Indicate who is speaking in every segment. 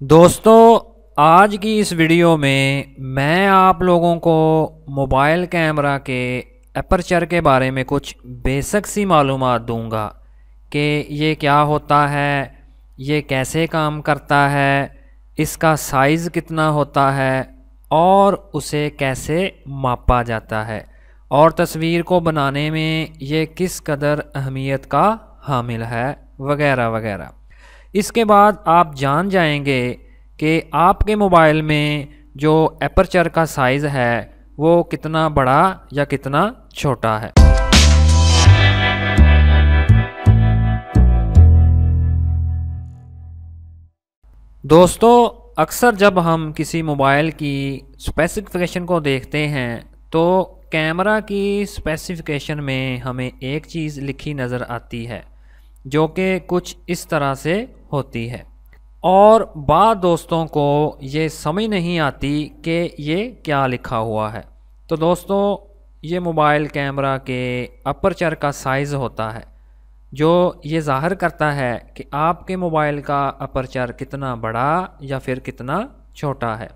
Speaker 1: दोस्तों, आज की इस वीडियो में मैं आप लोगों को मोबाइल कैमरा के एपर्चर के बारे में कुछ बेसिक सी मालूमात दूंगा कि ये क्या होता है, ये कैसे काम करता है, इसका साइज़ कितना होता है और उसे कैसे मापा जाता है और तस्वीर को बनाने में ये किस कदर अहमियत का हामिल है वगैरह वगैरह। इसके बाद आप जान जाएंगे कि आपके मोबाइल में जो एपर्चर का साइज़ है वो कितना बड़ा या कितना छोटा है। दोस्तों, अक्सर जब हम किसी मोबाइल की स्पेसिफिकेशन को देखते हैं तो कैमरा की स्पेसिफिकेशन में हमें एक चीज़ लिखी नज़र आती है जो कि कुछ इस तरह से होती है और बाद दोस्तों को ये समझ नहीं आती कि ये क्या लिखा हुआ है। तो दोस्तों, ये मोबाइल कैमरा के अपर्चर का साइज़ होता है जो ये ज़ाहिर करता है कि आपके मोबाइल का अपर्चर कितना बड़ा या फिर कितना छोटा है।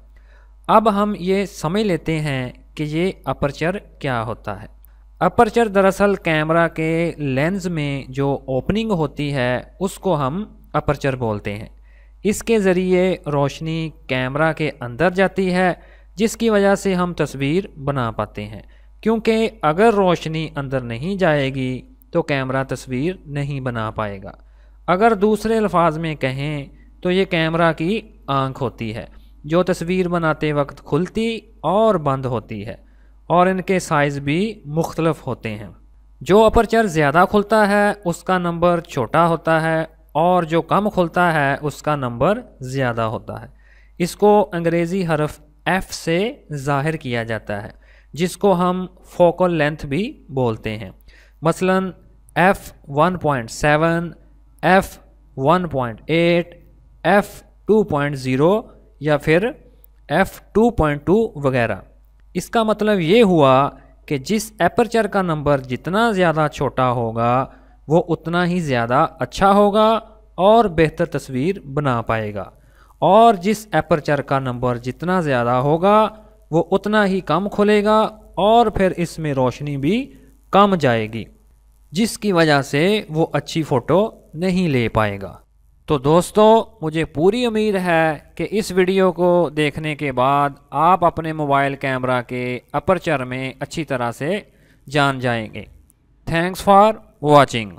Speaker 1: अब हम ये समझ लेते हैं कि ये अपर्चर क्या होता है। अपर्चर दरअसल कैमरा के लेंस में जो ओपनिंग होती है उसको हम अपर्चर बोलते हैं। इसके ज़रिए रोशनी कैमरा के अंदर जाती है जिसकी वजह से हम तस्वीर बना पाते हैं, क्योंकि अगर रोशनी अंदर नहीं जाएगी तो कैमरा तस्वीर नहीं बना पाएगा। अगर दूसरे अल्फाज में कहें तो ये कैमरा की आँख होती है जो तस्वीर बनाते वक्त खुलती और बंद होती है और इनके साइज़ भी मुख्तलिफ होते हैं। जो अपर्चर ज़्यादा खुलता है उसका नंबर छोटा होता है और जो कम खुलता है उसका नंबर ज़्यादा होता है। इसको अंग्रेज़ी हरफ F से ज़ाहिर किया जाता है जिसको हम फोकल लेंथ भी बोलते हैं। मसलन f1.7, f1.8, f2.0 या फिर f2.2 वगैरह। इसका मतलब ये हुआ कि जिस एपर्चर का नंबर जितना ज़्यादा छोटा होगा वो उतना ही ज़्यादा अच्छा होगा और बेहतर तस्वीर बना पाएगा, और जिस एपर्चर का नंबर जितना ज़्यादा होगा वो उतना ही कम खुलेगा और फिर इसमें रोशनी भी कम जाएगी जिसकी वजह से वो अच्छी फ़ोटो नहीं ले पाएगा। तो दोस्तों, मुझे पूरी उम्मीद है कि इस वीडियो को देखने के बाद आप अपने मोबाइल कैमरा के अपर्चर में अच्छी तरह से जान जाएंगे। Thanks for watching.